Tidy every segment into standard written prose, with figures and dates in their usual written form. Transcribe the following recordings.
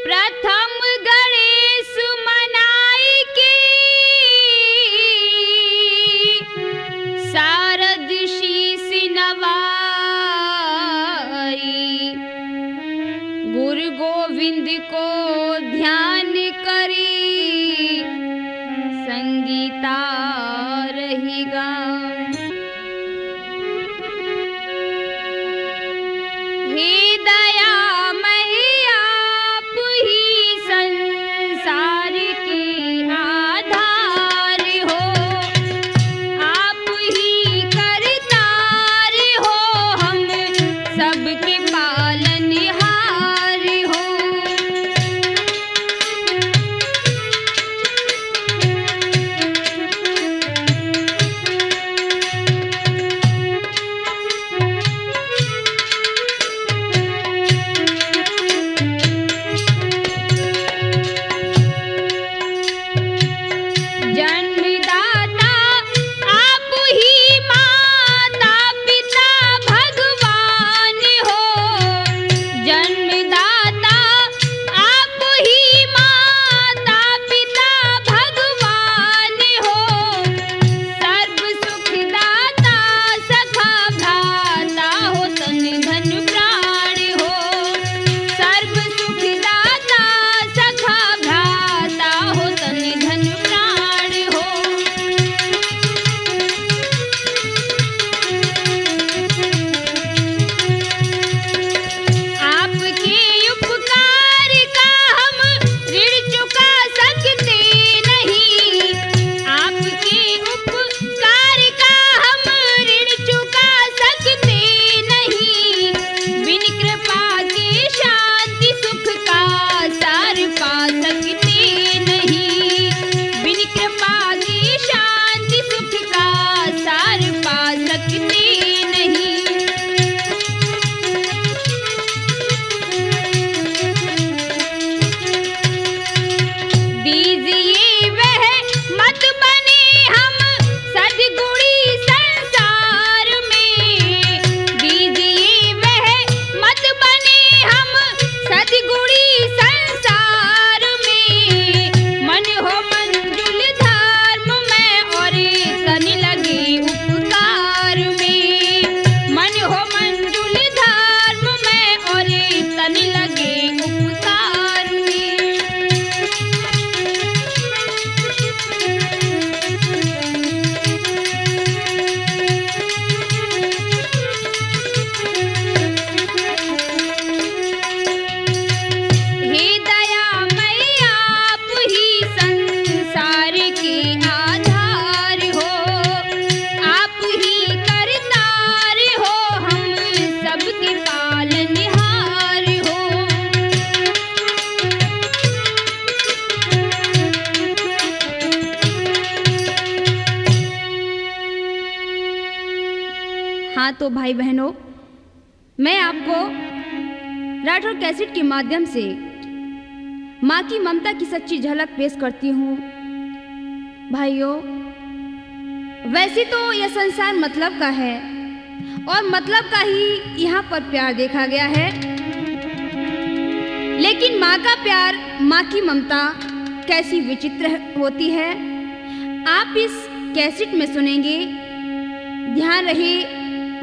प्रथम गणेश मनाई के शारद शीस नवाई। गुरु गोविंद को ध्यान करी संगीता रहेगा। हे दया मैया आप ही संसार के आधार हो, आप ही करतार हो, हम सबके पालनहार हो। जन्मदाता आप ही माता पिता भगवान हो, जन्मदाता आप ही माता पिता भगवान हो। सर्व सुखदाता सखा भ्राता हो, तन धन प्राण हो। सर्व सुखदाता सखा भ्राता हो, तन धन प्राण हो। आपके उपकार का हम ऋण चुका सकते नहीं, आपके उपकार का हम ऋण चुका सकते नहीं। बिन कृपा के शांति सुख का सार पा सकते नहीं, बिन कृपा के शांति सुख का सार पा सकते नहीं। दीजिए वह मत बने हम सद्गुणी संसार में, दीजिए वह मत बने हम सद्गुणी संसार में। मन हो मंजुल धर्म में और तन लगे उपकार में, मन हो मंजुल धर्म में और तन लगे उपकार में। हे दया मैया आप ही संसार के आधार हो, आप ही करतार हो, हम सबके पालनहार हो। हाँ तो भाई बहनों, मैं आपको राठौर कैसेट के माध्यम से माँ की ममता की सच्ची झलक पेश करती हूँ। भाइयों, वैसे तो यह संसार मतलब का है और मतलब का ही यहाँ पर प्यार देखा गया है, लेकिन माँ का प्यार, माँ की ममता कैसी विचित्र होती है, आप इस कैसेट में सुनेंगे। ध्यान रहे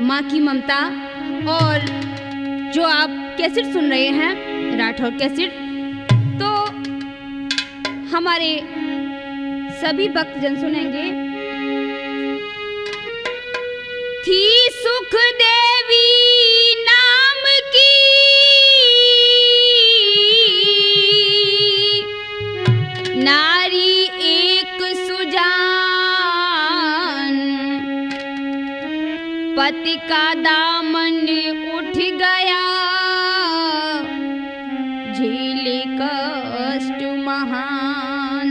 माँ की ममता। और जो आप कैसेट सुन रहे हैं राठौर कैसेट, तो हमारे सभी भक्तजन सुनेंगे। थी सुख देवी नाम की नारी एक सुजान, पति का दामन उठ गया झेले कष्ट महान।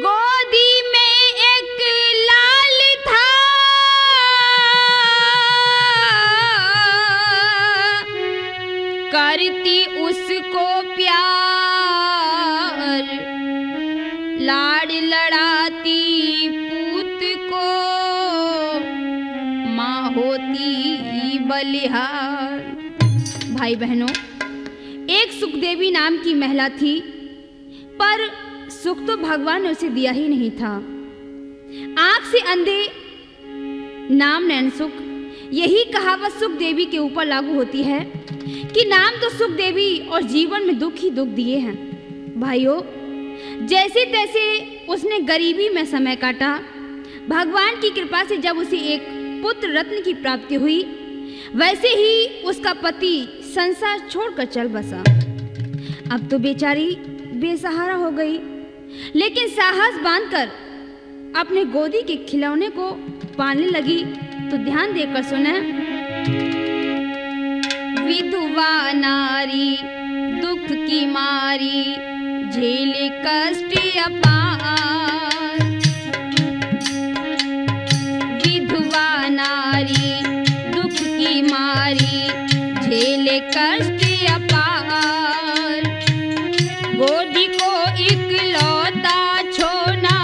गोदी में एक लाल था करती उसको प्यार, लाड लड़ाती पूत को माँ होती बलिहार। भाई बहनों, एक सुखदेवी नाम की महिला थी, पर सुख तो भगवान ने उसे दिया ही नहीं था। आंख से अंधे नाम नैन सुख, यही कहावत सुख देवी के ऊपर लागू होती है कि नाम तो सुख देवी और जीवन में दुख ही दुख दिए हैं। भाइयों, जैसे तैसे उसने गरीबी में समय काटा। भगवान की कृपा से जब उसे एक पुत्र रत्न की प्राप्ति हुई, वैसे ही उसका पति संसार छोड़कर चल बसा। अब तो बेचारी बेसहारा हो गई, लेकिन साहस बांधकर अपने गोदी के खिलौने को पालने लगी। तो ध्यान देकर सुने। विधवा नारी दुख की मारी, झेले कष्ट अपार। विधवा नारी दुख की मारी, झेले कष्ट अपार। गोदी को इकलौता छोना,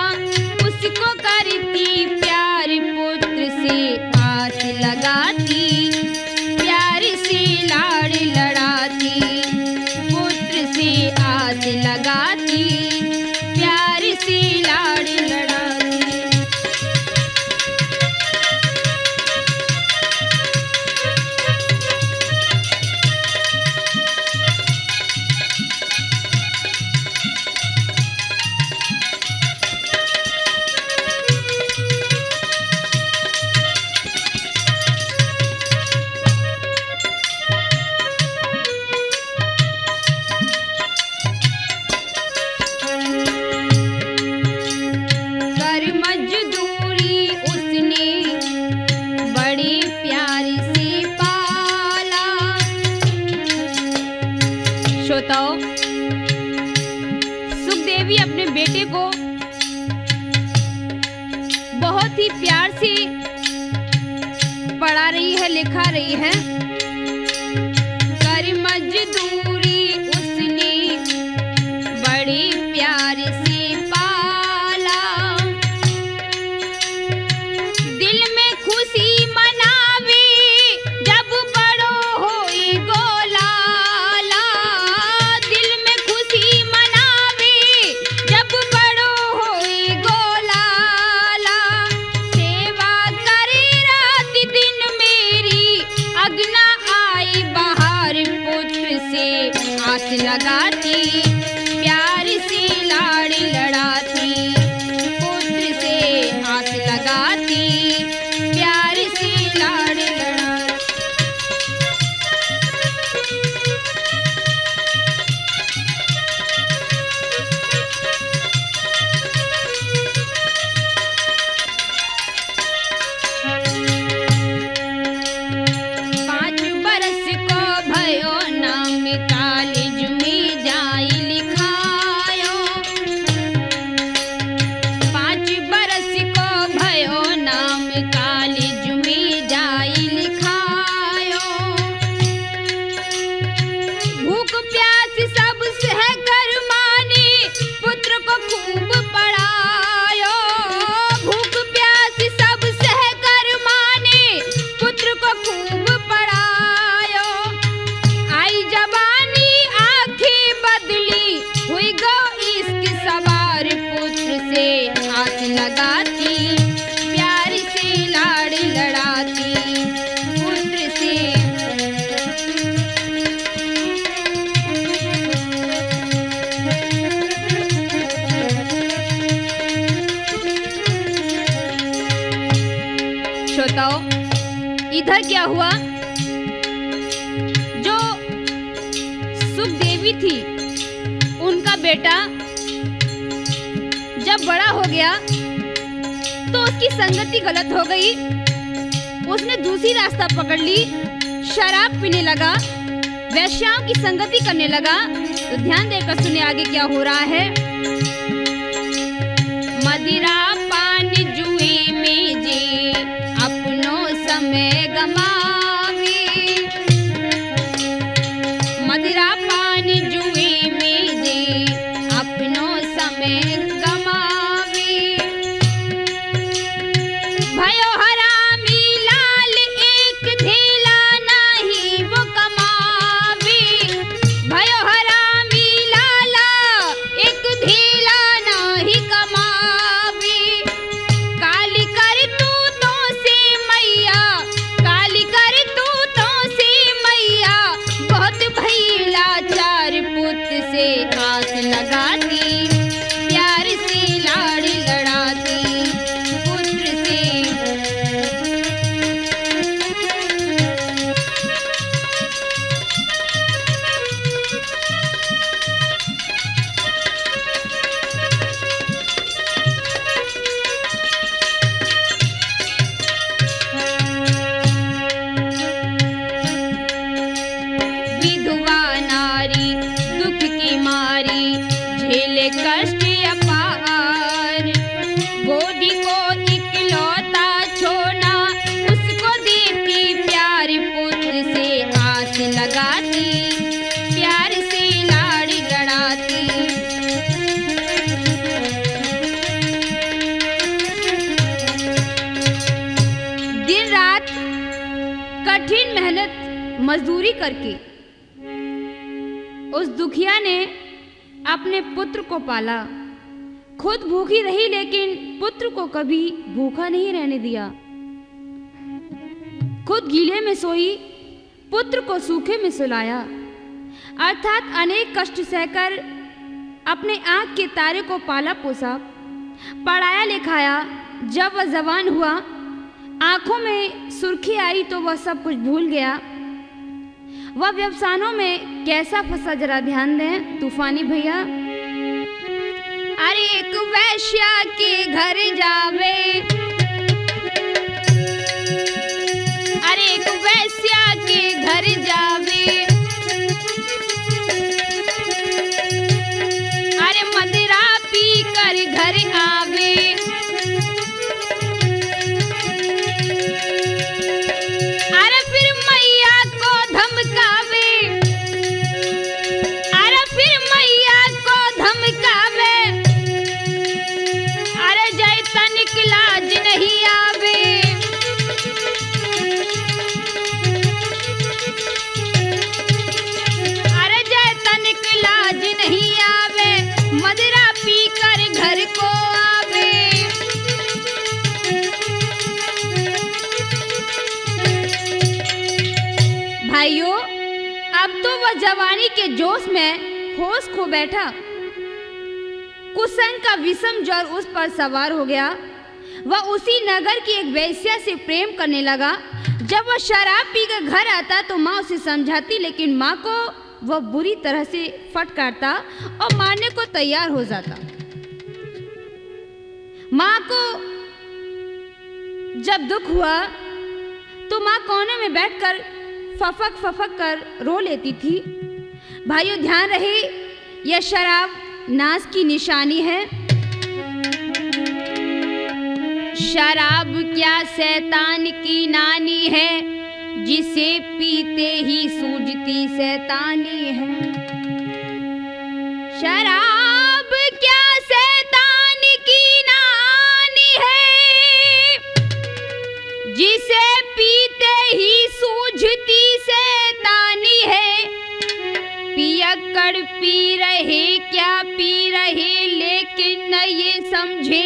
उसको करती प्यार पुत्र से आस लगाती। प्यार से लाड़ लड़ाती, पुत्र से आस लगाती। प्यार से लाड़ लड़ाती। श्रोताओं, सुखदेवी अपने बेटे को बहुत ही प्यार से पढ़ा रही है, लिखा रही है। कर मजदूरी उसने बड़े प्यार से पाला। दिल में खुशी मनावे जब बड़ो होई गोलाला। दिल में खुशी मनावे जब बड़ो होई गोलाला। सेवा करे रात दिन मेरी, अगना आई बाहर पुत्र से आस लगाती। प्यार से लाड़ लड़ाती, पुत्र से आस लगाती। प्यार से लाड़ लड़ाती। पाँच बरस को भयो नाम कॉलेज में जाई लिखायो। पाँच बरस को भयो नाम कॉलेज में जाई लिखायो। भूख प्यास सब सह कर माने, पुत्र को खूब पढ़ायो। भूख प्यास सब सह कर माने, पुत्र को खूब पढ़ायो। आई जवानी आंखें बदली, हुई गो इश्क सवार पुत्र से आस लगाती। प्यार से लाड़ लड़ाती, पुत्र से। श्रोताओं, इधर क्या हुआ? जो सुखदेवी थी, उनका बेटा जब बड़ा हो गया तो उसकी संगति गलत हो गई। उसने दूसरी रास्ता पकड़ ली, शराब पीने लगा, वैश्याओं की संगति करने लगा। तो ध्यान देकर सुने आगे क्या हो रहा है। मदिरा पान जुए में जी अपनों समय गमावे। मदिरा पान जुए में जी अपनों समय गमावे। भयो हरामी लाल एक धेला नहीं वो कमावे। कठिन मेहनत मजदूरी करके उस दुखिया ने अपने पुत्र को पाला। खुद भूखी रही लेकिन पुत्र को कभी भूखा नहीं रहने दिया। खुद गीले में सोई, पुत्र को सूखे में सुलाया। अर्थात अनेक कष्ट सहकर अपने आंख के तारे को पाला पोसा, पढ़ाया लिखाया। जब वह जवान हुआ, आंखों में सुर्खी आई तो वह सब कुछ भूल गया। वह व्यवसायों में कैसा फंसा, जरा ध्यान दें तूफानी भैया। अरे एक वैश्या के घर जावे, अरे एक वैश्या के घर जावे, अरे मदिरा पी कर घर आवे। अरे फिर मैया को धमकावे, अरे फिर मैया को धमकावे, अरे जय तनिक लाज नहीं आवे। अरे जय तनिक लाज नहीं आवे, मदिरा पी कर घर को आवे। भाइयों, अब तो वह जवानी के जोश में होश खो बैठा। कुसंग का विषम ज्वर उस पर सवार हो गया। वह उसी नगर की एक वेश्या से प्रेम करने लगा। जब वह शराब पीकर घर आता तो माँ उसे समझाती, लेकिन माँ को वह बुरी तरह से फटकारता और मारने को तैयार हो जाता। माँ को जब दुख हुआ तो माँ कोने में बैठकर फफक फफक कर रो लेती थी। भाइयों ध्यान रहे, यह शराब नाश की निशानी है। शराब क्या शैतान की नानी है, जिसे पीते ही सूझती शैतानी है। शराब क्या शैतान की नानी है, जिसे पीते ही सूझती शैतानी है। पियक्कड़ पी रहे क्या पी रहे, लेकिन न ये समझे,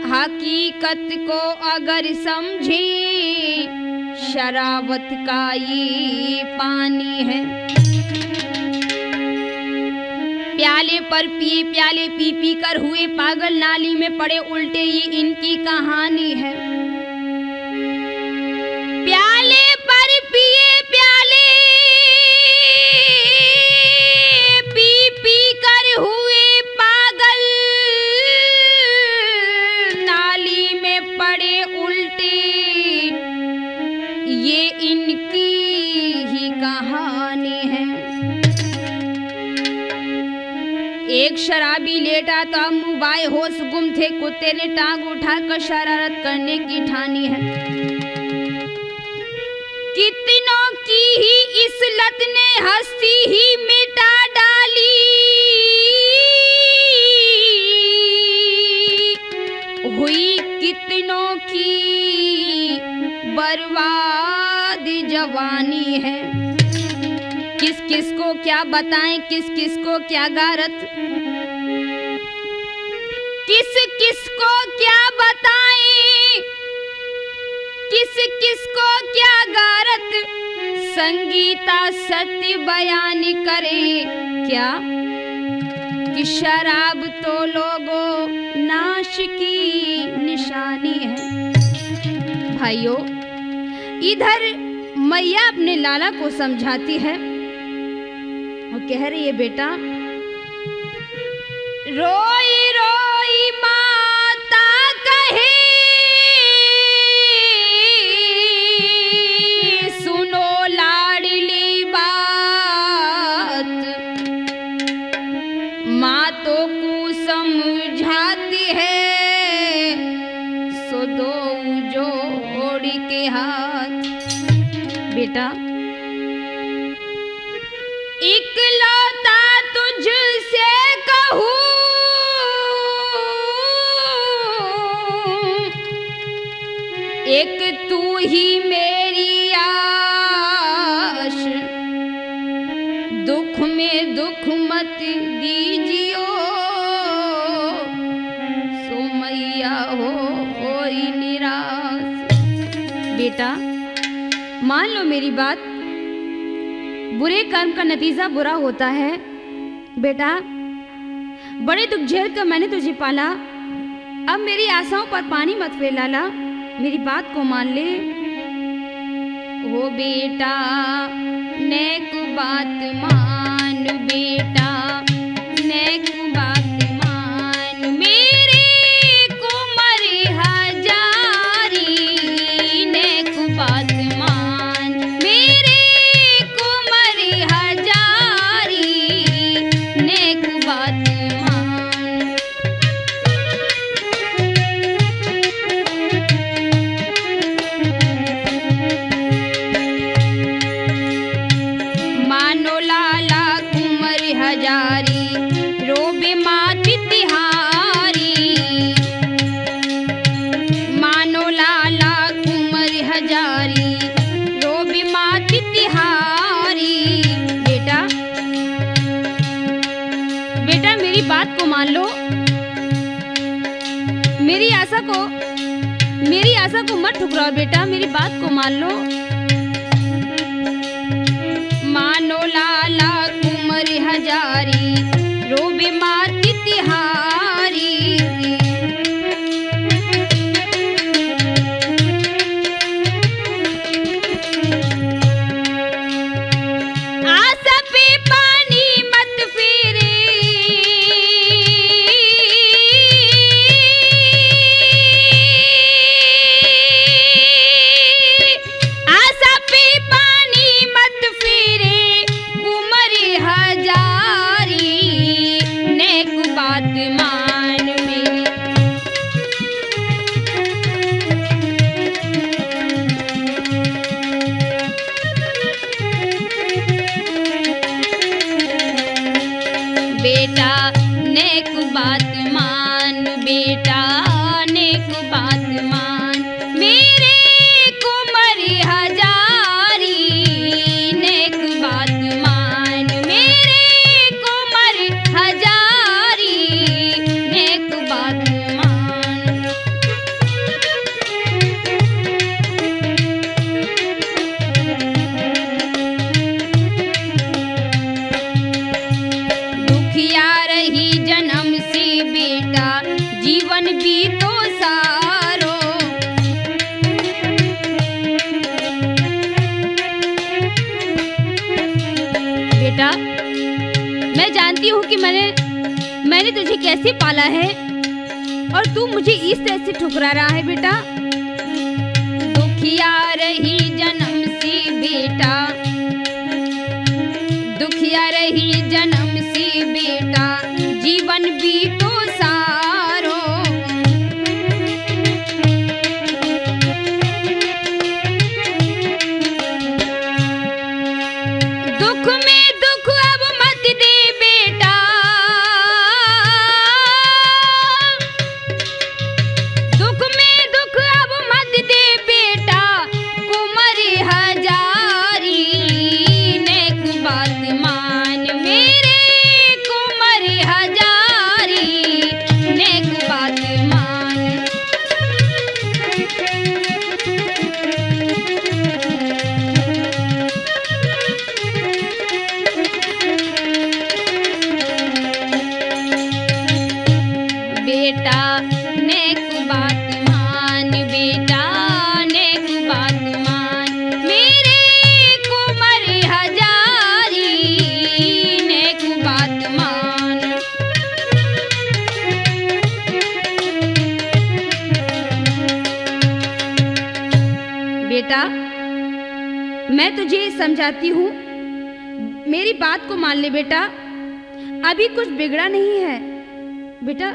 हकीकत को अगर समझे, शराबत का ये पानी है। प्याले पर पिए प्याले पी पी कर हुए पागल, नाली में पड़े उल्टे, ये इनकी कहानी है। प्याले पर पिए प्याले पी पी कर हुए पागल, नाली में पड़े उल्टे, ये इनकी ही कहानी है। एक शराबी लेटा था, मुबाए होश गुम थे, कुत्ते ने टांग उठाकर शरारत करने की ठानी है। कितनों की ही इस लत ने हंसी ही मिटा डाली, हुई कितनों की बर्बाद जवानी है। किस किस को क्या बताएं, किस किस को क्या गारत, किस किस को क्या बताएं, किस किस को क्या गारत। संगीता सत्य बयान करे क्या, कि शराब तो लोगों नाश की निशानी है। भाइयों, इधर मैया अपने लाला को समझाती है और कह रही है, बेटा रोई रोई माता कहे, सुनो लाडली बात, माँ तो को समझाती है, सो दो जोड़ के हाथ। बेटा इकलौता तुझसे कहूँ, एक तू ही मेरा मान लो मेरी बात, बुरे कर्म का नतीजा बुरा होता है। बेटा, बड़े दुख झेल कर मैंने तुझे पाला, अब मेरी आशाओं पर पानी मत फेर लाला, मेरी बात को मान ले। ओ बेटा नेक बात मान, बेटा नेक बात मान, मेरे कुंवर हजारी नेक बात मान, मेरे कुंवर हजारी नेक बात मान। मानो लाला कुंवर हजारी रोबे मात तिहारी, मानो लाला कुंवर हजारी रोबे मात तिहारी। बेटा, बेटा मेरी बात को मान लो, मेरी आशा को मत ठुकराओ। बेटा मेरी बात को मान लो। मानो लाला कुंवर हजारी रोबे मात तिहारी, आशा पे पानी मत फेरे, आशा पे पानी मत फेरे कुंवर हजारी नेक बात मान मेरी। बेटा नेक बात मान, बेटा नेक बात मान, मेरे कुंवर हजारी नेक बात मान, मेरे कुंवर हजारी नेक बात मान। दुखिया रही जन्म से बेटा जीवन बीतो सारो, बेटा मैं जानती हूँ कि मैंने तुझे कैसे पाला है और तू मुझे इस तरह से ठुकरा रहा है। बेटा दुखिया रही जन्म से बेटा, दुखिया रही जन्म से बेटा जीवन बीतो सारो, दुख में दुख अब मत दे बेटा, दुख में दुख अब मत दे बेटा कुंवर हजारी नेक बात मान, मेरे कुंवर हजारी नेक बात मान। बेटा नेक बात मान, बेटा नेक बात मान, मेरे कुंवर हजारी नेक बात मान। बेटा मैं तुझे समझाती हूँ, मेरी बात को मान ले बेटा, अभी कुछ बिगड़ा नहीं है। बेटा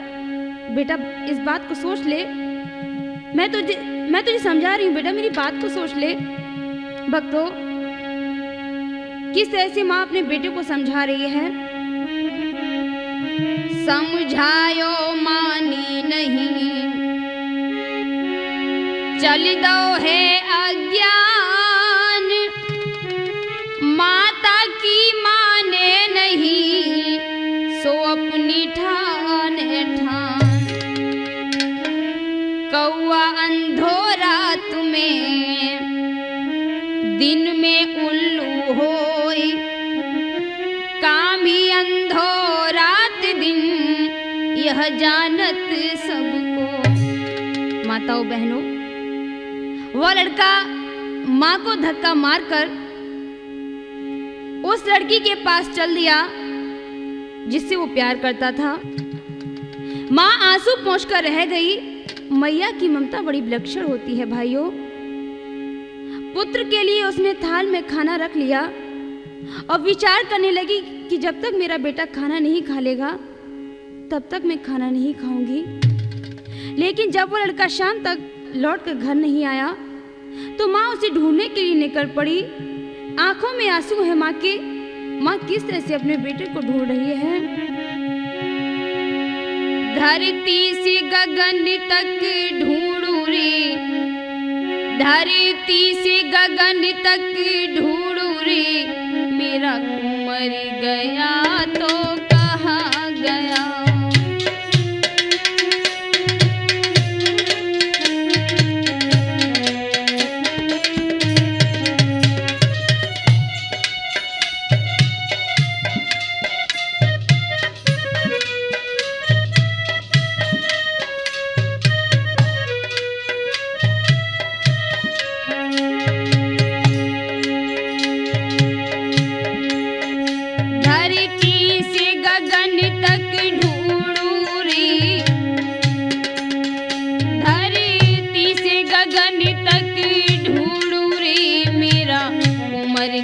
बेटा इस बात को सोच ले, मैं तुझे समझा रही हूँ बेटा, मेरी बात को सोच ले। भक्तों, किस तरह से माँ अपने बेटे को समझा रही है। समझायो मानी नहीं, चल दो है अज्ञान, माता की माने नहीं, सो अपनी ठाने ठान। कौआ अंधो रात में दिन में उल्लू होई, काम ही अंधो रात दिन, यह जानत सबको। माताओं बहनों, वह लड़का माँ को धक्का मारकर उस लड़की के पास चल दिया जिससे वो प्यार करता था। माँ आंसू पोंछकर रह गई। मैया की ममता बड़ी विलक्षण होती है भाइयों। पुत्र के लिए उसने थाल में खाना रख लिया और विचार करने लगी कि जब तक मेरा बेटा खाना नहीं खा लेगा तब तक मैं खाना नहीं खाऊंगी। लेकिन जब वो लड़का शाम तक लौट कर घर नहीं आया तो माँ उसे ढूंढने के लिए निकल पड़ी। आंखों में आंसू है माँ के। माँ किस तरह से अपने बेटे को ढूंढ रही है। धरती से गगन तक ढूंढू रे, धरती से गगन तक ढूंढू रे, मेरा कुंवर गया तो कहाँ गया।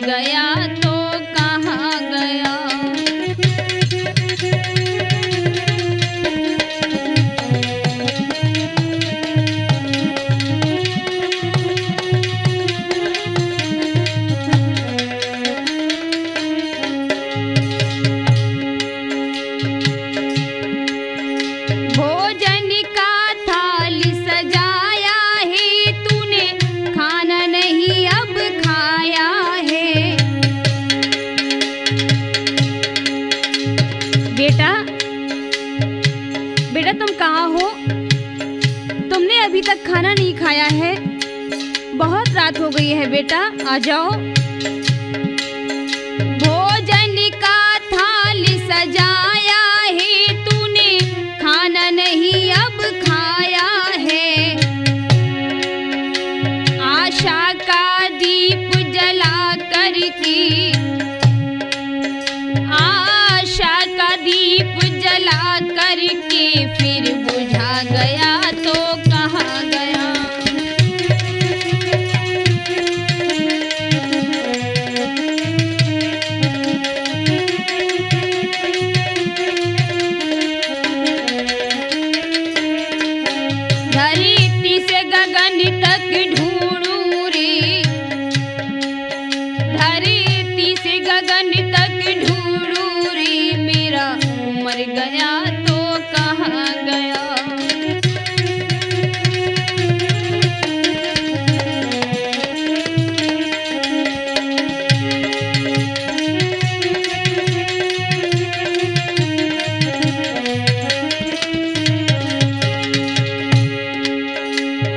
गया तो कहाँ गया। भोजन का थाल सजाया है तूने, खाना नहीं अब खाया है। बेटा, बेटा तुम कहाँ हो? तुमने अभी तक खाना नहीं खाया है। बहुत रात हो गई है बेटा, आ जाओ। भोजन का थाल सजाया है तूने, खाना नहीं अब खाया है। आशा का दीप जला करके, आशा का दीप जला करके फिर बुझा गया तो कहाँ गया। धरती से गगन तक ढूंढू रे, धरती से गगन तक ढूंढू रे, मेरा मर गया तो कहाँ गया।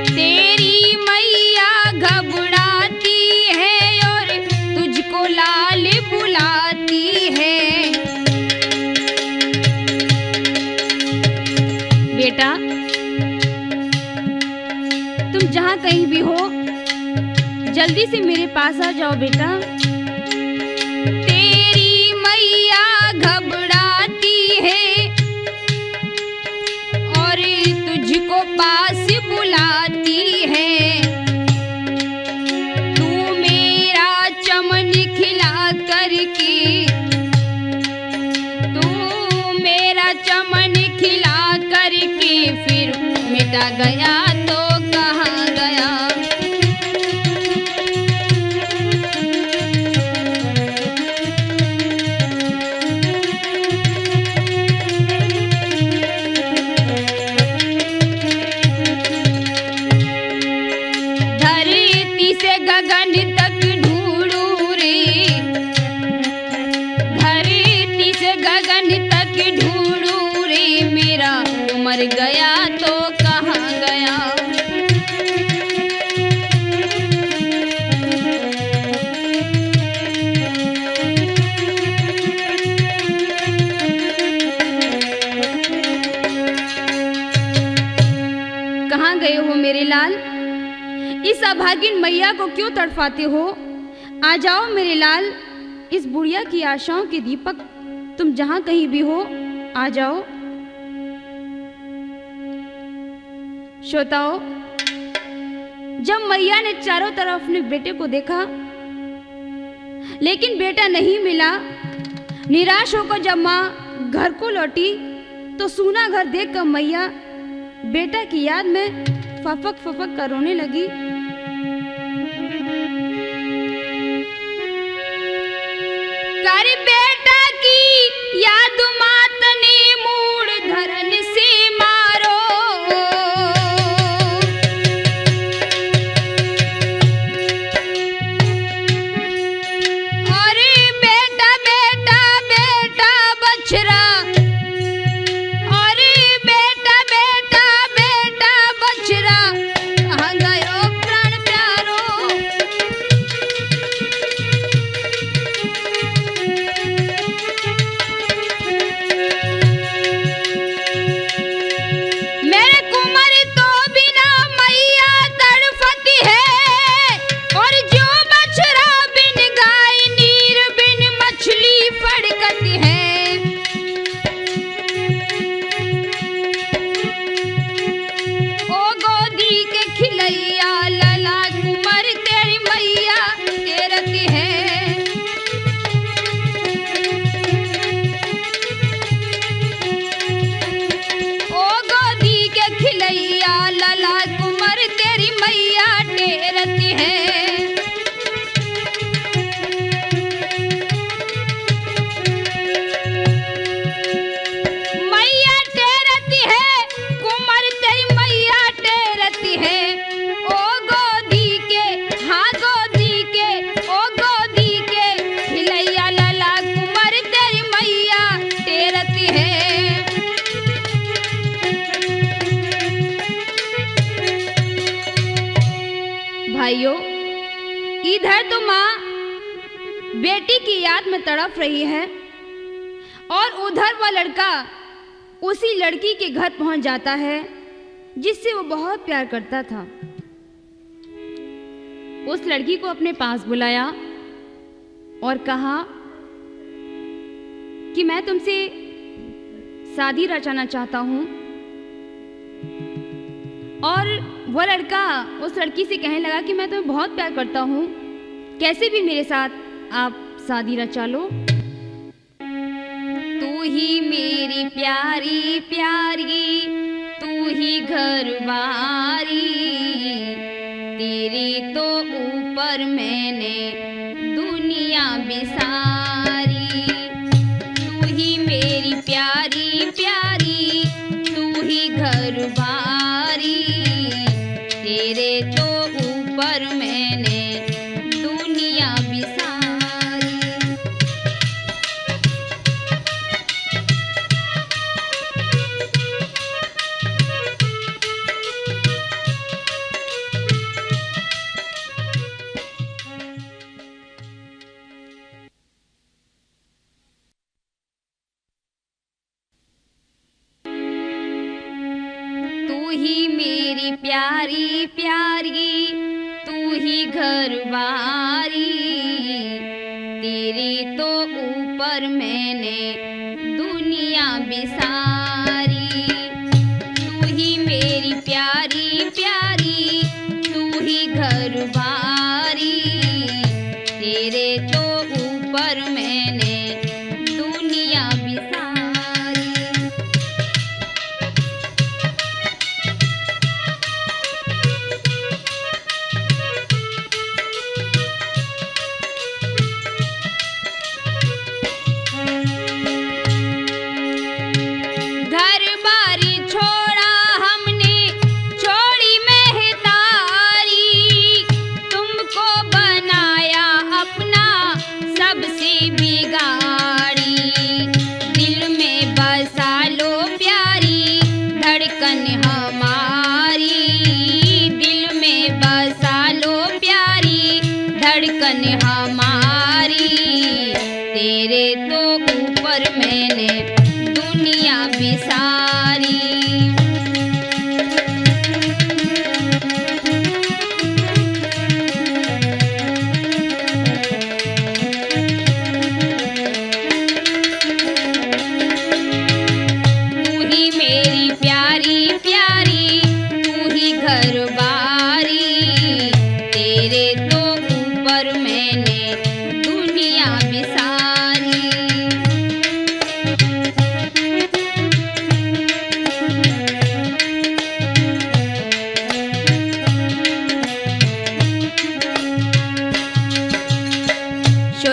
तेरी मैया घबराती है और तुझको लाल बुलाती है। बेटा, तुम जहाँ कहीं भी हो जल्दी से मेरे पास आ जाओ बेटा। तेरी मैया घबराती है और तुझको पास बुलाती है। तू मेरा चमन खिला करके, तू मेरा चमन खिला करके फिर मिटा गया तो कहाँ गया। धरती से गगन तक ढूंढू रे, धरती से गगन तक ढूंढू रे, मेरा मर गया तो कहाँ गया। इस अभागिन मैया को क्यों तड़फाते हो? आ जाओ मेरे लाल, इस बुढ़िया की आशाओं के दीपक, तुम जहां कहीं भी हो आ जाओ। श्रोताओं, जब मैया ने चारों तरफ अपने बेटे को देखा लेकिन बेटा नहीं मिला, निराश होकर जब माँ घर को लौटी तो सूना घर देखकर मैया बेटा की याद में फफक फफक कर रोने लगी। कारी बेटा की याद मात ने मूड धरन से मारो, अरे बेटा बेटा बेटा बछड़ा, अरे बेटा बेटा बेटा बछड़ा, कहाँ गयो प्राण प्यारो। मेरे कुंवर तो बिना मैया तड़फती है, और जो बछड़ा बिन गाय नीर बिन मछली फड़कती है। ओ गोदी के खिलैया लला कुंवर तेरी मैया तेरती है। ओ गोदी के खिलैया लला कुंवर तेरी मैया टेरती है। मैया टेरती है, कुंवर तेरी मैया टेरती है। ओ गोदी के, हाँ गोदी के, ओ गोदी के खिलैया लला कुंवर तेरी मैया टेरती है। भाइयों, इधर तो माँ बेटी की याद में तड़प रही है और उधर वह लड़का उसी लड़की के घर पहुंच जाता है जिससे वो बहुत प्यार करता था। उस लड़की को अपने पास बुलाया और कहा कि मैं तुमसे शादी रचाना चाहता हूं। और वह लड़का उस लड़की से कहने लगा कि मैं तुम्हें बहुत प्यार करता हूँ, कैसे भी मेरे साथ आप शादी रचा लो। तू ही मेरी प्यारी प्यारी, तू ही घरवारी, तेरे तो ऊपर मैंने दुनिया बिसारी। तू ही मेरी प्यारी प्यारी, तू ही घरवारी, तेरे तो ऊपर मैंने दुनिया बिसारी। तू ही मेरी प्यारी प्यारी, तू ही घरवारी, तेरे तो ऊपर मैंने दुनिया बिसारी। तू ही मेरी प्यारी प्यारी, तू ही घरवारी, तेरे तो ऊपर मैंने दुनिया बिसारी। घर बारी छोड़ा हमने, छोड़ी महतारी, तुमको बनाया अपना सबसे बिगाड़ी। दिल में बसा लो प्यारी धड़कन हमारी, दिल में बसा लो प्यारी धड़कन हमारी, तेरे तो ऊपर मैंने दुनिया बिसारी।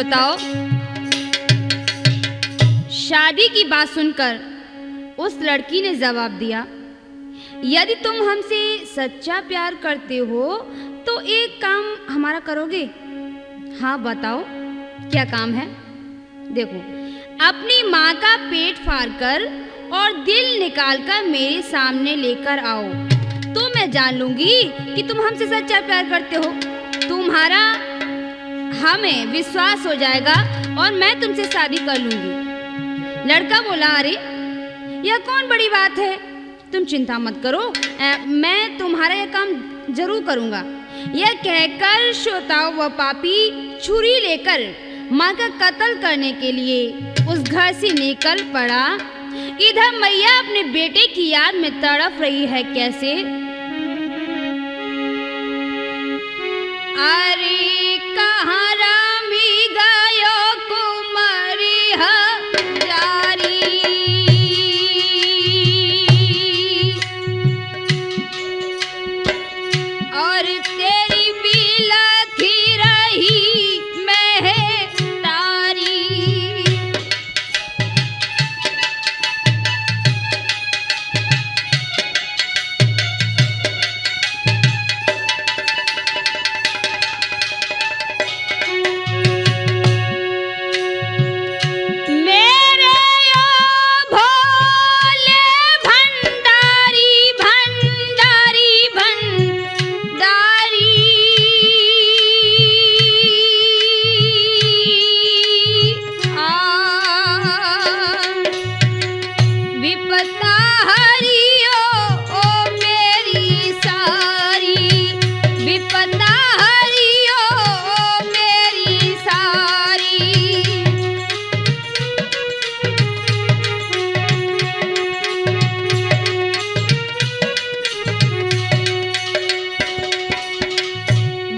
श्रोताओं, शादी की बात सुनकर उस लड़की ने जवाब दिया, यदि तुम हमसे सच्चा प्यार करते हो तो एक काम हमारा करोगे? हाँ बताओ, क्या काम है? देखो, अपनी माँ का पेट फाड़कर और दिल निकालकर मेरे सामने लेकर आओ, तो मैं जान लूंगी कि तुम हमसे सच्चा प्यार करते हो। तुम्हारा हमें विश्वास हो जाएगा और मैं तुमसे शादी कर लूंगी। लड़का बोला, अरे यह कौन बड़ी बात है, तुम चिंता मत करो, मैं तुम्हारा यह काम जरूर करूंगा। यह कहकर श्रोताओं, वह पापी छुरी लेकर माँ का कत्ल करने के लिए उस घर से निकल पड़ा। इधर मैया अपने बेटे की याद में तड़प रही है। कैसे? अरे कहाँ रामी गयो कुमारी हजारी, और तेरी बिलखी रही मैं तारी।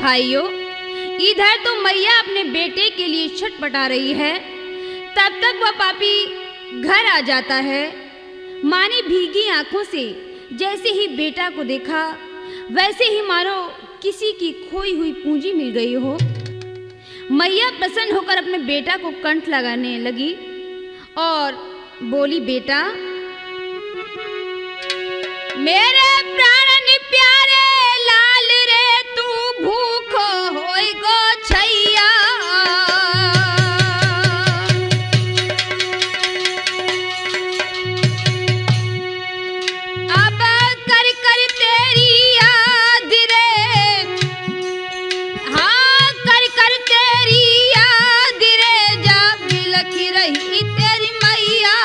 भाइयों, इधर तो मैया अपने बेटे के लिए छटपटा रही है, तब तक वह पापी घर आ जाता है। माँ ने भीगी आंखों से जैसे ही बेटा को देखा, वैसे ही मानो किसी की खोई हुई पूंजी मिल गई हो। मैया प्रसन्न होकर अपने बेटा को कंठ लगाने लगी और बोली, बेटा, मेरे प्राण प्यारे लाल रे, तू भूख होई गो छैया। अब कर कर तेरी याद रे, हाँ कर कर तेरी याद रे, जा बिलखी रही तेरी मैया।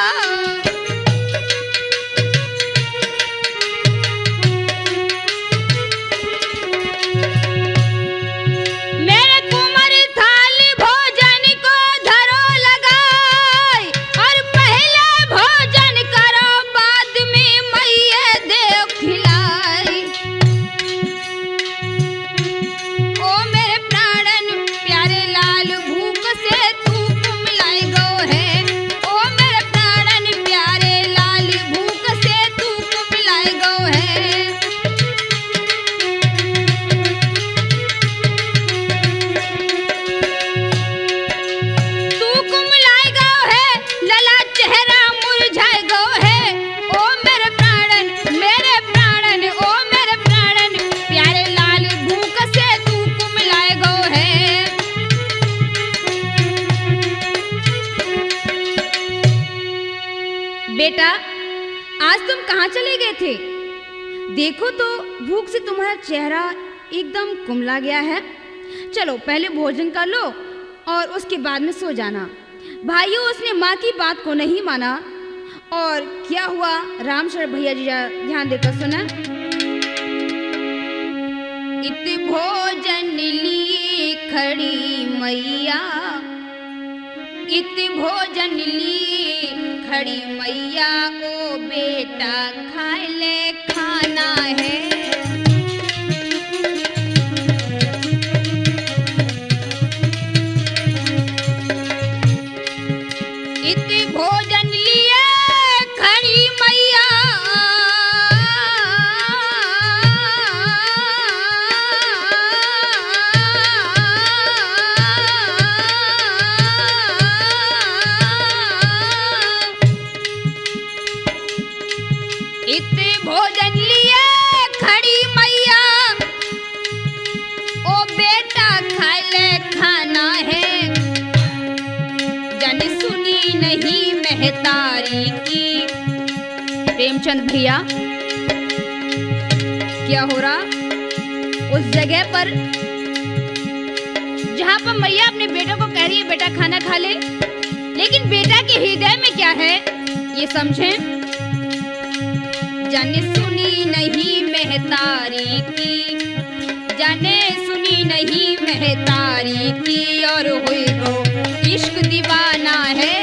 बेटा, आज तुम कहाँ चले गए थे? देखो तो भूख से तुम्हारा चेहरा एकदम कुम्हला गया है। चलो पहले भोजन कर लो और उसके बाद में सो जाना। भाइयों, उसने माँ की बात को नहीं माना और क्या हुआ, रामशरण भैया जी ध्यान देकर सुना। इत भोजन ली खड़ी मैया, इत भोजन ली खड़ी मैया, ओ बेटा खाए ले खाना है। इत भोजन लिए खड़ी मैया, नहीं महतारी की। प्रेमचंद भैया, क्या हो रहा उस जगह पर जहां पर मैया अपने बेटों को कह रही है बेटा खाना खा ले, लेकिन बेटा के हृदय में क्या है ये समझें। जाने सुनी नहीं महतारी की, जाने सुनी नहीं महतारी की, और हुई वो इश्क दीवाना है।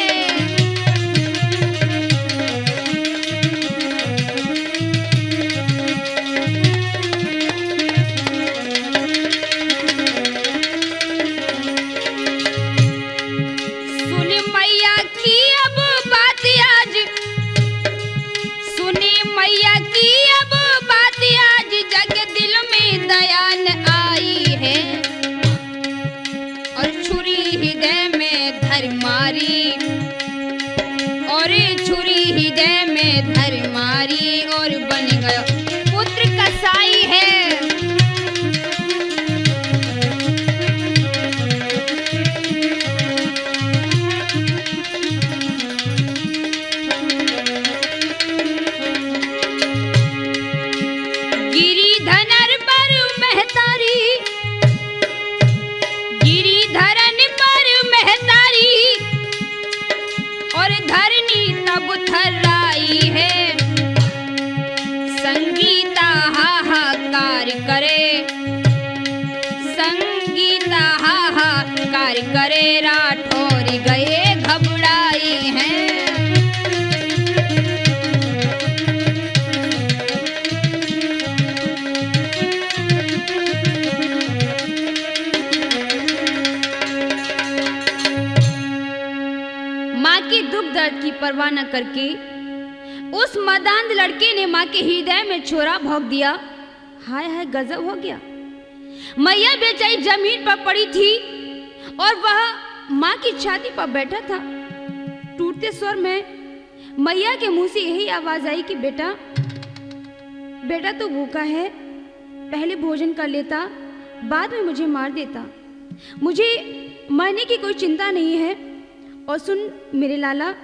सुनी मैया की अब बात आज, सुनी मैया की अब बात आज, जग दिल में दयान आई है, और छुरी हृदय में धर मारी, और छुरी हृदय में धर मारी, और बन गया पुत्र कसाई है। गिरिधर पर महतारी, गिरिधरन पर महतारी, और धरनी तब थर्राई है। संगीता हाहाकार करे, संगीता हाहाकार करे, राठौर गए घबराई हैं। माँ के दुख दर्द की परवाह न करके उस मदान लड़के ने माँ के हृदय में छोरा भोंक दिया। हाय हाय, गजब हो गया। मैया बेचारी जमीन पर पड़ी थी और वह माँ की छाती पर बैठा था। टूटते स्वर में मैया के मुंह से यही आवाज आई कि बेटा, बेटा तो भूखा है, पहले भोजन कर लेता, बाद में मुझे मार देता। मुझे मरने की कोई चिंता नहीं है। और सुन मेरे लाला,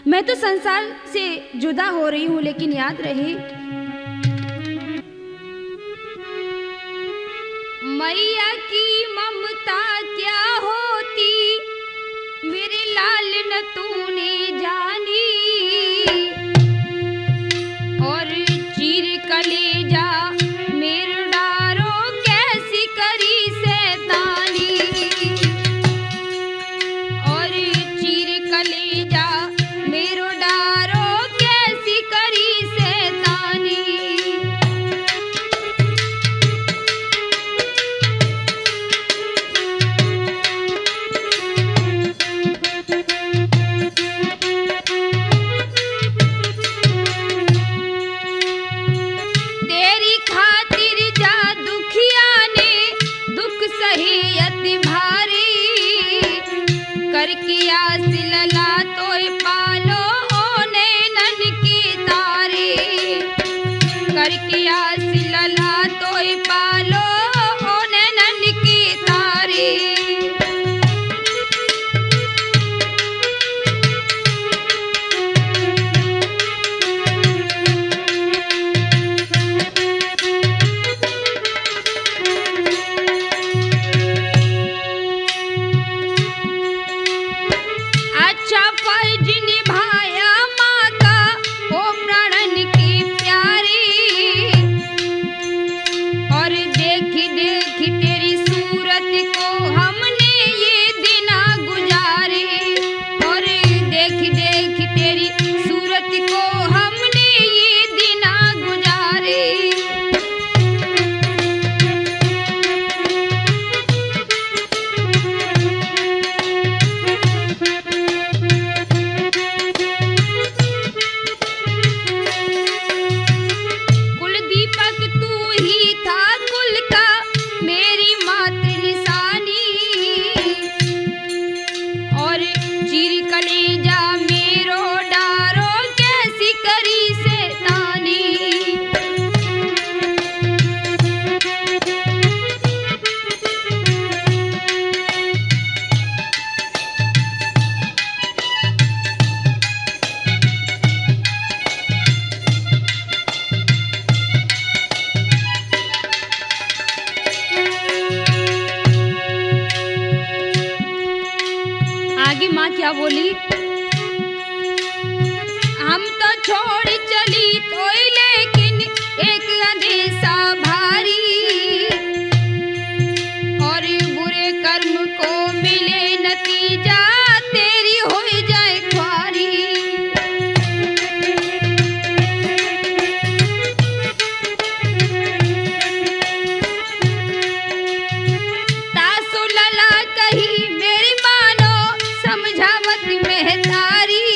मैं तो संसार से जुदा हो रही हूँ, लेकिन याद रहे मैया की ममता क्या होती, मेरे लाल न तूने जानी, और चीर कलेजा मेरे डारो कैसी करी शैतानी, और चीर कलेजा मेरो डारो कैसी करी शैतानी। तेरी खातिर जा दुखिया ने दुख सही अति भारी, कर किया सिलला तोय पालो ओने नन की तारी, कर किया सिलला तोय पालो ओने नन की तारी। अच्छा फर्ज निभा आगे माँ क्या बोली, हम तो छोड़ चली तो लेकिन एक अंदेशा भारी, और बुरे कर्म को मिले नतीजा तेरी हो जाए ख्वारी। तासु लला कही मेरी मानो समझावत में तारी,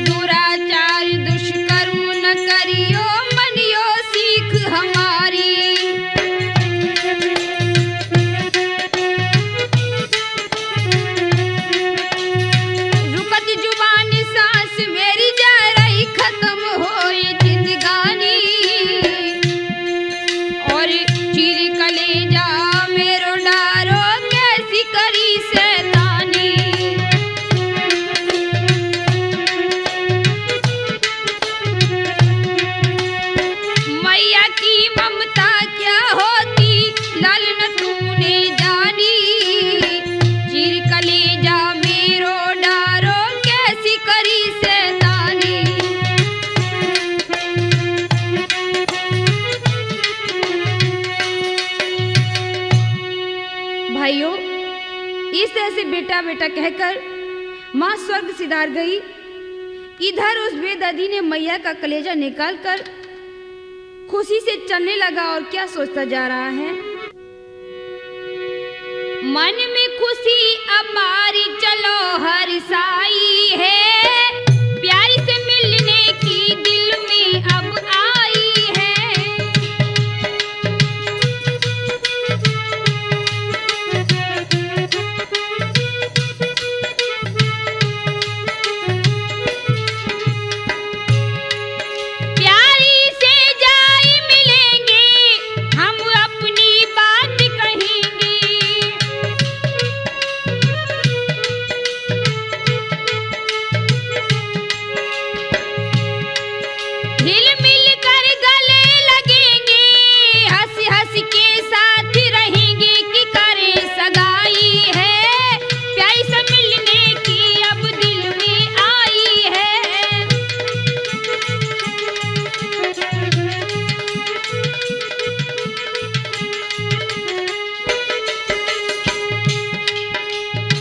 दुराचार दुष्कर्म न करियो मनियो सीख हमारी। रुकत जुबानी सांस मेरी जा रही खत्म होई जिंदगानी, और चीर कलेजा मेरो डारो कैसी करी शैतानी। मैया की ममता क्या होती लालन तूने जानी, चीर कलेजा मेरो डारो कैसी करी शैतानी। भाइयों, इस तरह से बेटा बेटा कहकर माँ स्वर्ग सिधार गई। इधर उस बेदर्दी ने मैया का कलेजा निकालकर खुशी से चलने लगा और क्या सोचता जा रहा है, मन में खुशी अपारी चलो हर साई है, प्यारी से मिलने की दिल में अब आई है। प्यारी से जाई मिलेंगे हम अपनी बात कहेंगे, हिल मिल कर गले लगेंगे, हंस हंस के साथ रहेंगे कि करें सगाई है, प्यारी से मिलने की अब दिल में आई है।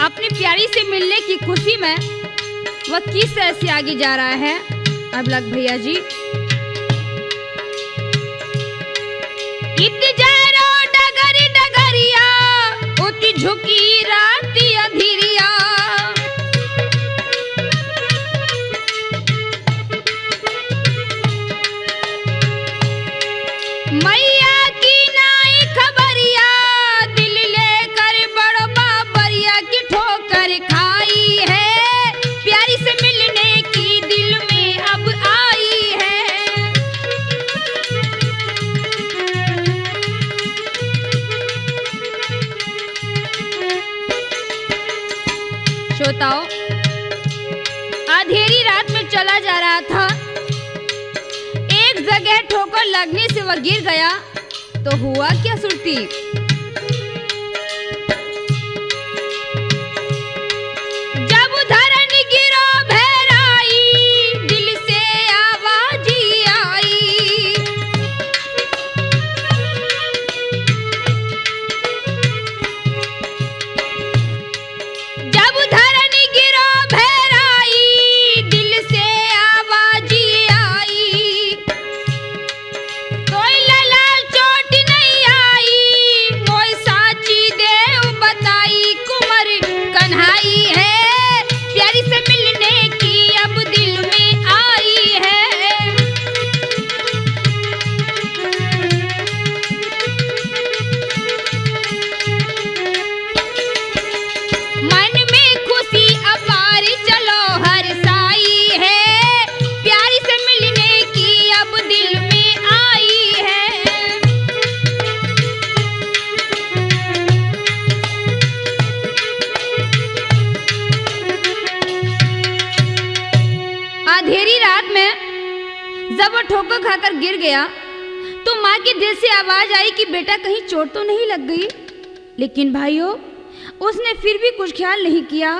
अपनी प्यारी से मिलने की खुशी में वह किस तरह से आगे जा रहा है। अब लग भैया जी, इत जरो डगरी डगरिया उती झुकी राती अधीरिया, मैया की नाई खबरिया दिल लेकर बड़ो बाबरिया की ठोकर खाई है, प्यारी से मिलने की दिल में अब आई है। श्रोताओं, अंधेरी रात में चला जा रहा था, एक जगह ठोकर लगने से वह गिर गया तो हुआ क्या सुरती, जब धरन गिरो भैराई दिल से आवाज आई, जब धरन गिरो भैराई दिल से आवाज आई, कोई लला चोट नहीं आई मोय साची देव बताई, कुंवर कन्हाई है, प्यारी से मिलने की अब दिल में आई है। मन में खुशी अपार चलो हर साई है, प्यारी से मिलने की अब दिल में आई है। अंधेरी रात में जब वो ठोकर खाकर गिर गया तो माँ के दिल से आवाज आई कि बेटा कहीं चोट तो नहीं लग गई। लेकिन भाइयों, उसने फिर भी कुछ ख्याल नहीं किया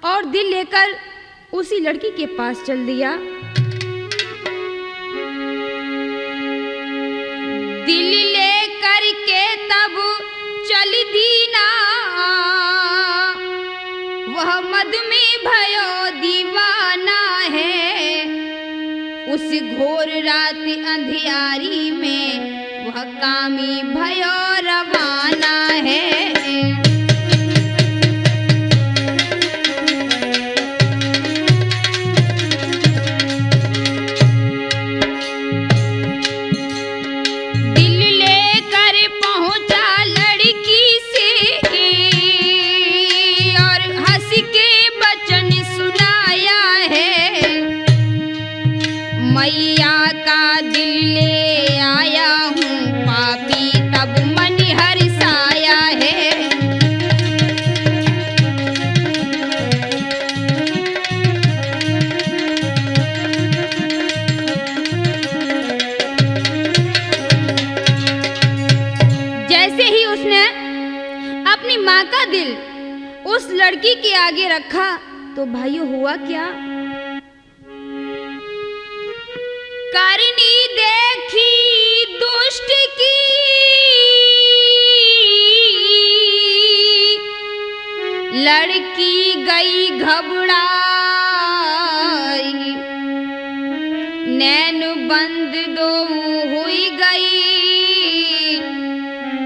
और दिल लेकर उसी लड़की के पास चल दिया। दिल लेकर के तब चल दीना, वह मद में भयो दीवाना है। उस घोर रात अंधियारी में वह कामी भयो रवाना है। मैया का दिल ले आया हूँ पापी, तब मन हर्षाया है। जैसे ही उसने अपनी माँ का दिल उस लड़की के आगे रखा तो भाइयों हुआ क्या? करनी देखी दुष्ट की लड़की गई घबराई, नैन बंद दो हुई गई,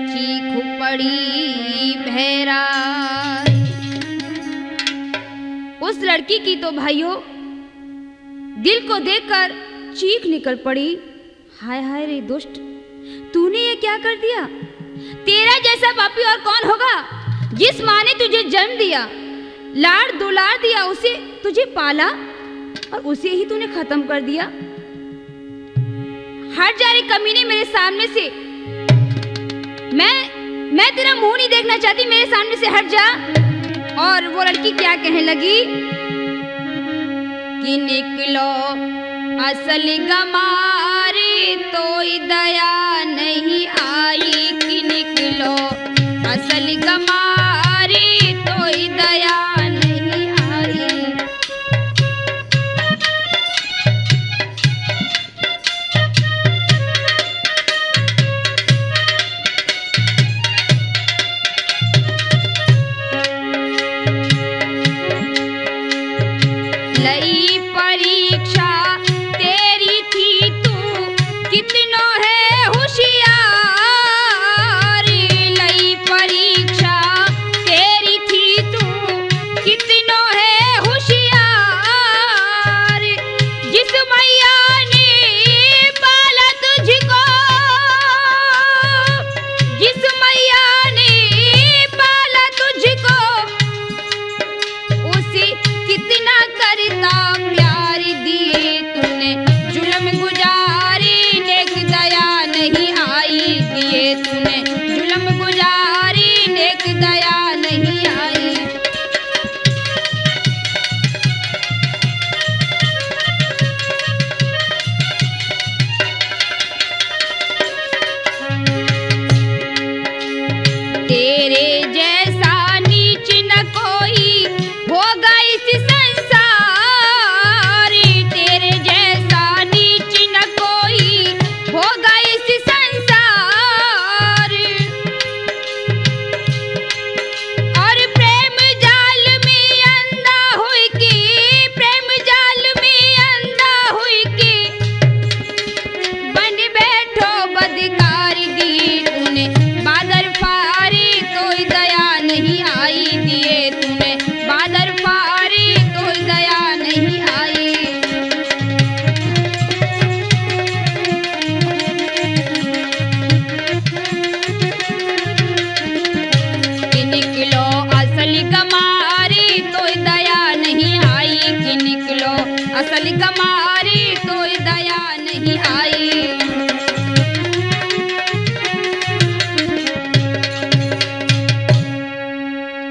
चीख पड़ी भैराई। उस लड़की की तो भाइयों दिल को देखकर चीख निकल पड़ी। हाय हाय रे दुष्ट, तूने ये क्या कर दिया? तेरा जैसा पापी और कौन होगा? जिस माँ ने तुझे जन्म दिया, लाड़ दुलार दिया, उसे तुझे पाला और उसे ही तूने खत्म कर दिया। हट जा रे कमीने मेरे सामने से। मैं तेरा मुंह नहीं देखना चाहती, मेरे सामने से हट जा। और वो लड़की क्या कहने लगी कि निकलो असल गमारे तो दया नहीं आई, कि निकलो असल गमारे तो दया नहीं आई। लई परीक्षा कितनो है होशियार, लई परीक्षा तेरी थी तू कितनो है होशियार। जिस मैया ने पाला तुझको, जिस मैया ने पाला तुझको, उसे कितना करता प्यार दिए तूने जुल्म गुजारी, नेक दया नहीं आई दिए तूने जुल्म गुजारी, नेक दया नहीं आई। तेरे जैसा नीच न कोई होगा इस संसार, तेरे जैसा नीच न कोई होगा इस संसार। और प्रेम जाल में अंधा हुई के, प्रेम जाल में अंधा हुई के बन बैठो बदकार दिए तूने बादल फारी, कोई दया नहीं आई दिए तूने बादल फारी, कोई दया नहीं आई। कि निकलो असल गमारी तो दया नहीं आई, कि निकलो असल गमारी तो दया नहीं आई।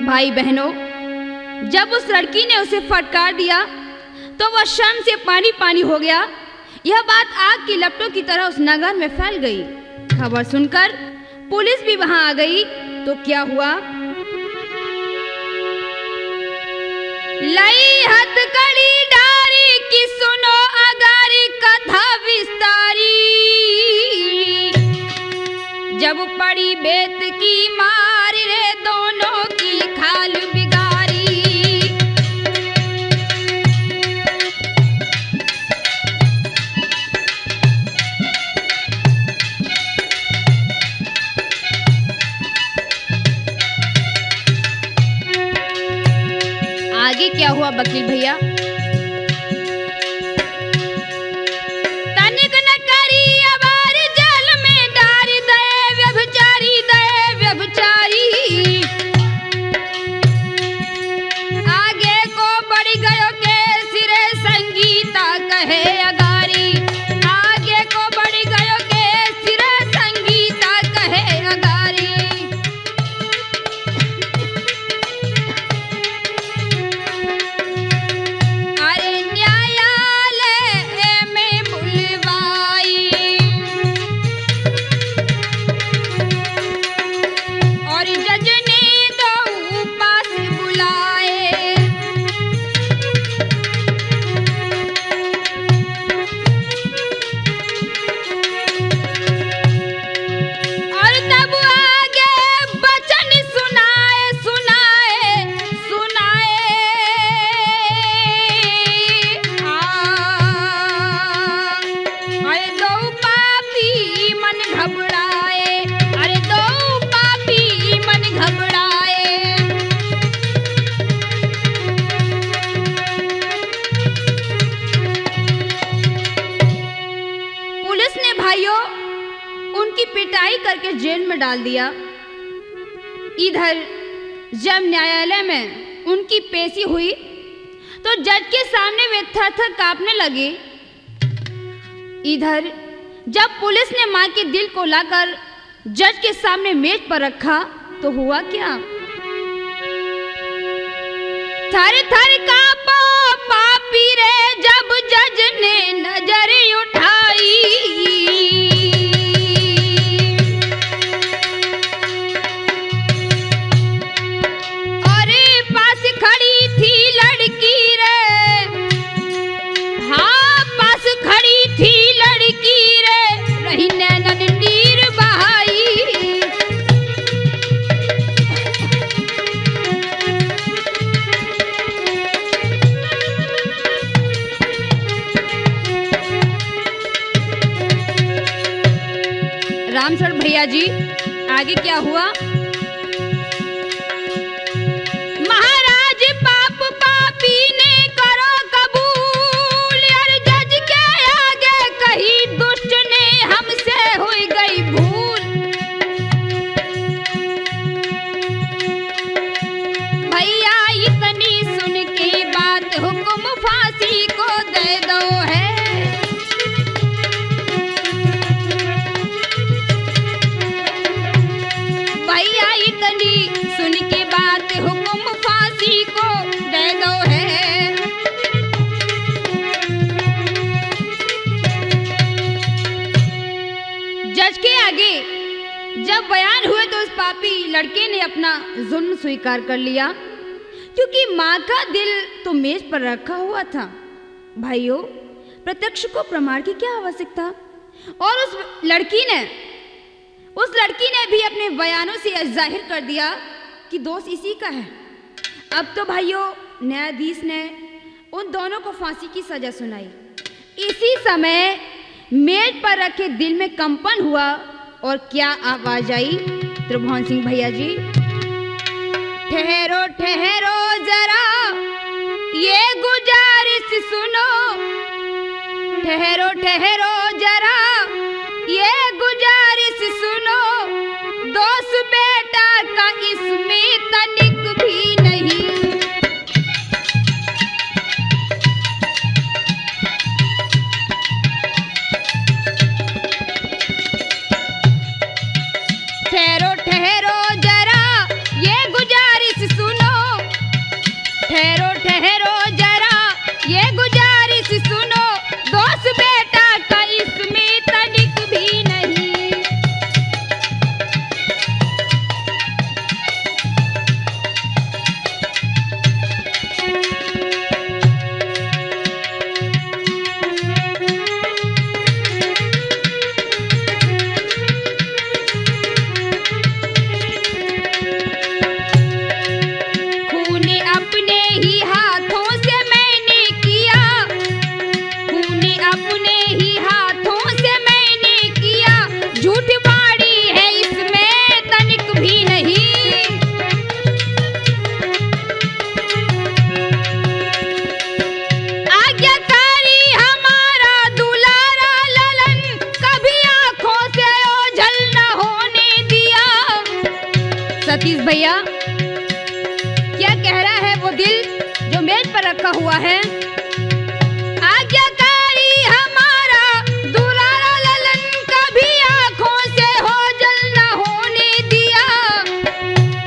भाई बहनों, जब उस लड़की ने उसे फटकार दिया तो वह शर्म से पानी पानी हो गया। यह बात आग की लपटों की तरह उस नगर में फैल गई। खबर सुनकर पुलिस भी वहां आ गई तो क्या हुआ? पड़ी बेत की मार रे दोनों की खाल बिगारी। आगे क्या हुआ वकील भैया? तनिक न करी अबार जल में डारी दे व्यभिचारी आगे को बढ़ गयो के सिरे संगीता कहे अगारी। आगे को बढ़ गयो के सिरे संगीता कहे अगारी। अरे न्यायालय में बुलवाई और जज ने दो पास बुलाए। और तब आगे वचन सुनाए सुनाए सुनाए। अरे दो पापी मन घबराए। अरे दो पापी मन घबराए। पुलिस ने भाइयों उनकी पिटाई करके जेल में डाल दिया। इधर जब न्यायालय में उनकी पेशी हुई तो जज के सामने वे थर-थर कांपने लगे। इधर जब पुलिस ने मां के दिल को लाकर जज के सामने मेज पर रखा तो हुआ क्या? थर थर कांपो पापी रे जब जज ने नजर उठाई। अरे पास खड़ी थी लड़की रे। हाँ पास खड़ी थी लड़की रे रही नैनन नीर बहाई। रामचरण भैया जी आगे क्या हुआ? महाराज पाप पापी ने करो कबूल। और जज के आगे कही दुष्ट ने हमसे हुई गई भूल। भैया इतनी सुन के बात हुक्म फांसी को दे दो है। भैया इतनी सुन के बात हुक्म फांसी को दे दो है। जज के आगे जब बयान हुए तो उस पापी लड़के ने अपना जुल्म स्वीकार कर लिया क्योंकि मां का दिल तो मेज पर रखा हुआ था। भाइयों प्रत्यक्ष को प्रमाण की क्या आवश्यकता? और उस लड़की ने भी अपने बयानों से यह जाहिर कर दिया कि दोष इसी का है। अब तो भाइयों न्यायाधीश ने उन दोनों को फांसी की सजा सुनाई। इसी समय मेज पर रखे दिल में कंपन हुआ और क्या आवाज आई त्रिभुवन सिंह भैया जी? ठहरो ठहरो जरा ये गुजारिश सुनो। ठहरो ठहरो जरा ये गुजारिश सुनो। दोस्त बेटा का इसमें तनिक भी नहीं। ठहरो ठहरो जरा ये गुजारिश सुनो। ठहरो ठहरो जरा ये गुजारिश सुनो। दोस्त बेटा का इसमें तनिक भी नहीं। रखा हुआ है। आज्ञाकारी हमारा दुलारा ललन, कभी आंखों से ओझल न होने दिया।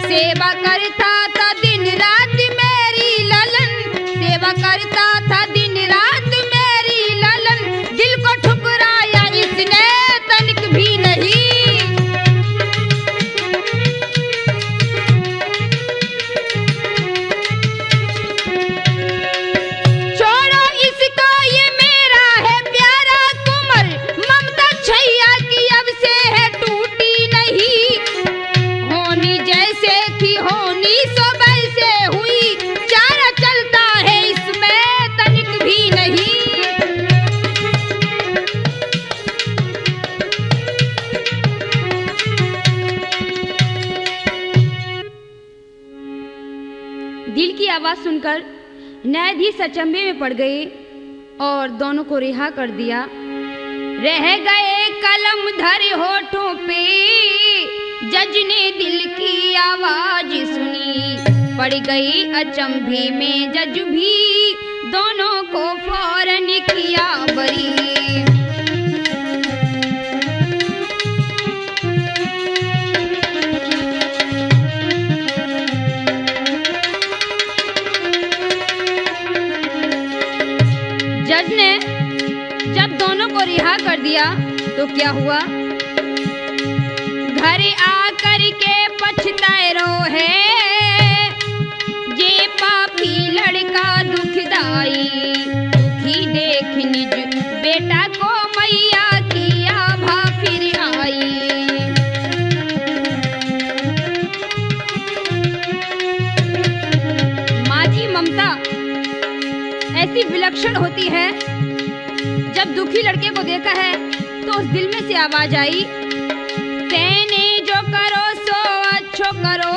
सेवा करता था दिन रात मेरी ललन, सेवा करता था दिन रात मेरी ललन। दिल को ठुकराया इसने तनिक भी नहीं। दिल की आवाज सुनकर न्यायाधीश अचंभे में पड़ गए और दोनों को रिहा कर दिया। रह गए कलम धरे होठों पे, जज ने दिल की आवाज सुनी। पड़ गई अचंभे में जज भी, दोनों को फौरन किया बरी। जज ने जब दोनों को रिहा कर दिया तो क्या हुआ? घर आकर के पछताए रो है, ये पापी लड़का दुखदाई। दुखी देख निज बेटा को मैया की आभा फिर आई। माँ की ममता ऐसी विलक्षण होती है। जब दुखी लड़के को देखा है तो उस दिल में से आवाज आई, तेने जो करो सो अच्छो करो,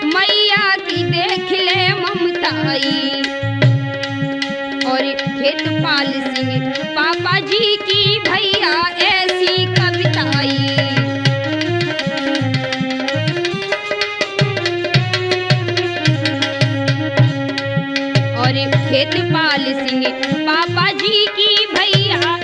मैया की देख ले ममताई। और खेतपाल सिंह पापा जी की भैया ऐसी कविताई। और खेतपाल सिंह पापा जी की भैया